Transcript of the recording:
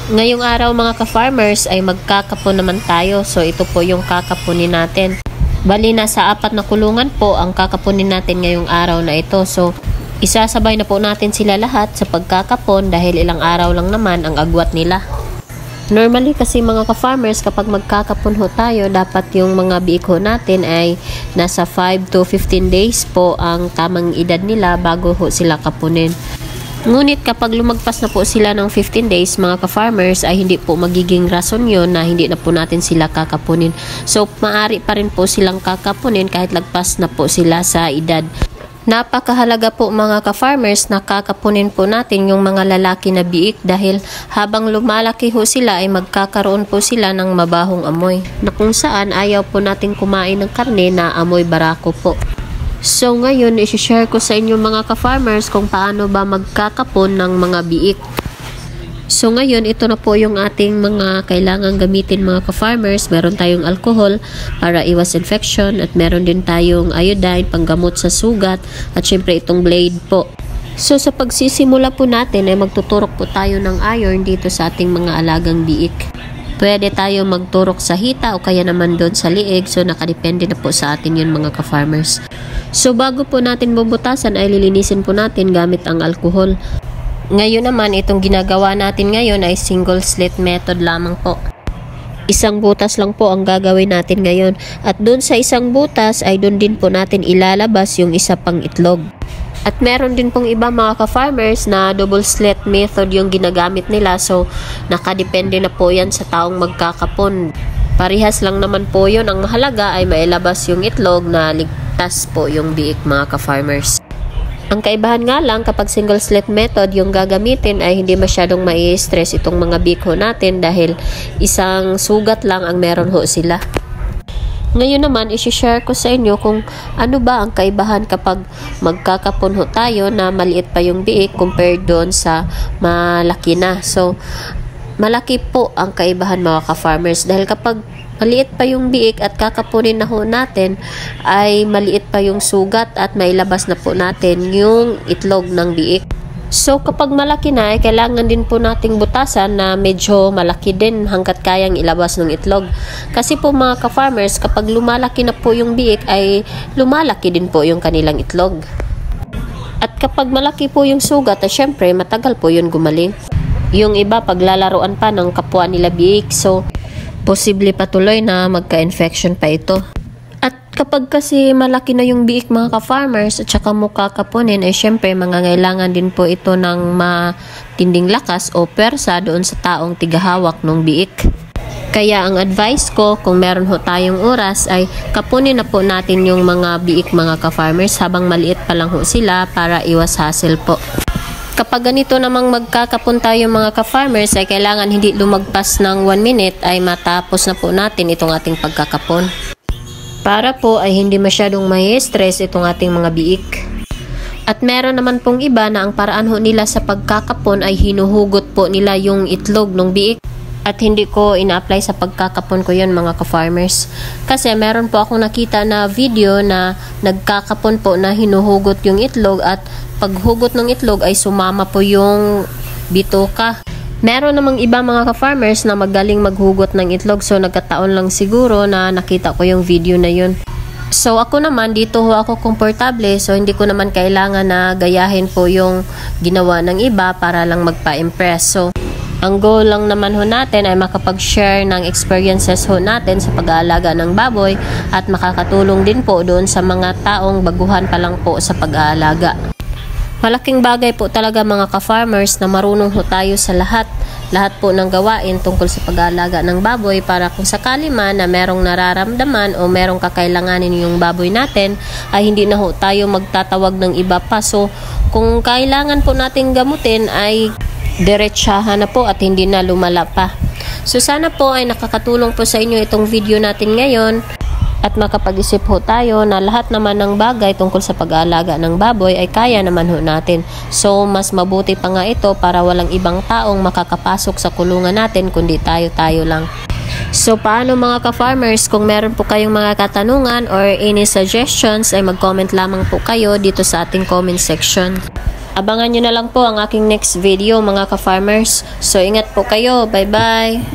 Ngayong araw mga ka-farmers ay magkakapon naman tayo. So ito po yung kakapunin natin. Bali nasa 4 na kulungan po ang kakapunin natin ngayong araw na ito. So isasabay na po natin sila lahat sa pagkakapon dahil ilang araw lang naman ang agwat nila. Normally kasi mga ka-farmers kapag magkakapon ho tayo, dapat yung mga biik ho natin ay nasa 5 to 15 days po ang tamang edad nila bago ho sila kapunin. Ngunit kapag lumagpas na po sila ng 15 days mga ka-farmers ay hindi po magiging rason yun na hindi na po natin sila kakapunin. So maaari pa rin po silang kakapunin kahit lagpas na po sila sa edad. Napakahalaga po mga ka-farmers na kakapunin po natin yung mga lalaki na biik dahil habang lumalaki ho sila ay magkakaroon po sila ng mabahong amoy na kung saan ayaw po natin kumain ng karne na amoy barako po. So ngayon isi-share ko sa inyo mga ka-farmers kung paano ba magkakapon ng mga biik. So ngayon, ito na po yung ating mga kailangang gamitin mga ka-farmers. Meron tayong alcohol para iwas infection at meron din tayong iodine panggamot sa sugat at syempre itong blade po. So sa pagsisimula po natin ay magtuturok po tayo ng iron dito sa ating mga alagang biik. Pwede tayo magturok sa hita o kaya naman doon sa liig. So nakadepende na po sa atin yun mga ka-farmers. So bago po natin bubutasan ay lilinisin po natin gamit ang alcohol. Ngayon naman, itong ginagawa natin ngayon ay single slit method lamang po. Isang butas lang po ang gagawin natin ngayon. At dun sa isang butas ay dun din po natin ilalabas yung isa pang itlog. At meron din pong iba mga ka-farmers na double slit method yung ginagamit nila. So, nakadepende na po yan sa taong magkakapon. Parehas lang naman po yun. Ang mahalaga ay mailabas yung itlog na ligtas po yung biik mga ka-farmers. Ang kaibahan nga lang kapag single slit method yung gagamitin ay hindi masyadong mai-stress itong mga biik ho natin dahil isang sugat lang ang meron ho sila. Ngayon naman, isi-share ko sa inyo kung ano ba ang kaibahan kapag magkakapon ho tayo na maliit pa yung biik compared doon sa malaki na. So, malaki po ang kaibahan mga ka-farmers dahil kapag maliit pa yung biik at kakapunin na ho natin ay maliit pa yung sugat at mailabas na po natin yung itlog ng biik. So kapag malaki na ay kailangan din po nating butasan na medyo malaki din hanggat kayang ilabas ng itlog. Kasi po mga ka-farmers kapag lumalaki na po yung biik ay lumalaki din po yung kanilang itlog. At kapag malaki po yung sugat ay syempre matagal po yun gumaling. Yung iba paglalaruan pa ng kapwa nila biik so posible patuloy na magka-infection pa ito. At kapag kasi malaki na yung biik mga ka-farmers at saka mo kakapunin, ay syempre mangangailangan din po ito ng matinding lakas o persa doon sa taong tigahawak ng biik. Kaya ang advice ko kung meron ho tayong oras ay kapunin na po natin yung mga biik mga ka-farmers habang maliit pa lang ho sila para iwas hassle po. Kapag ganito namang magkakapon tayo mga ka-farmers ay kailangan hindi lumagpas ng 1 minute ay matapos na po natin itong ating pagkakapon. Para po ay hindi masyadong mai-stress itong ating mga biik. At meron naman pong iba na ang paraan ho nila sa pagkakapon ay hinuhugot po nila yung itlog ng biik. At hindi ko ina-apply sa pagkakapon ko yun mga ka-farmers. Kasi meron po akong nakita na video na nagkakapon po na hinuhugot yung itlog at paghugot ng itlog ay sumama po yung bituka. Meron namang iba mga ka-farmers na magaling maghugot ng itlog so nagkataon lang siguro na nakita ko yung video na yun. So ako naman dito ho ako komportable so hindi ko naman kailangan na gayahin po yung ginawa ng iba para lang magpa-impress. So ang goal lang naman ho natin ay makapag-share ng experiences ho natin sa pag-aalaga ng baboy at makakatulong din po doon sa mga taong baguhan pa lang po sa pag-aalaga. Malaking bagay po talaga mga ka-farmers na marunong ho tayo sa lahat po ng gawain tungkol sa pag-aalaga ng baboy para kung sakali man na merong nararamdaman o merong kakailanganin yung baboy natin ay hindi na ho tayo magtatawag ng iba pa. So kung kailangan po nating gamutin ay diretsahan na po at hindi na lumala pa. So sana po ay nakakatulong po sa inyo itong video natin ngayon at makapag-isip ho tayo na lahat naman ng bagay tungkol sa pag-aalaga ng baboy ay kaya naman ho natin. So mas mabuti pa nga ito para walang ibang taong makakapasok sa kulungan natin kundi tayo lang. So paano mga ka-farmers, kung meron po kayong mga katanungan or any suggestions ay mag-comment lamang po kayo dito sa ating comment section. Abangan nyo na lang po ang aking next video mga ka-farmers. So ingat po kayo. Bye-bye!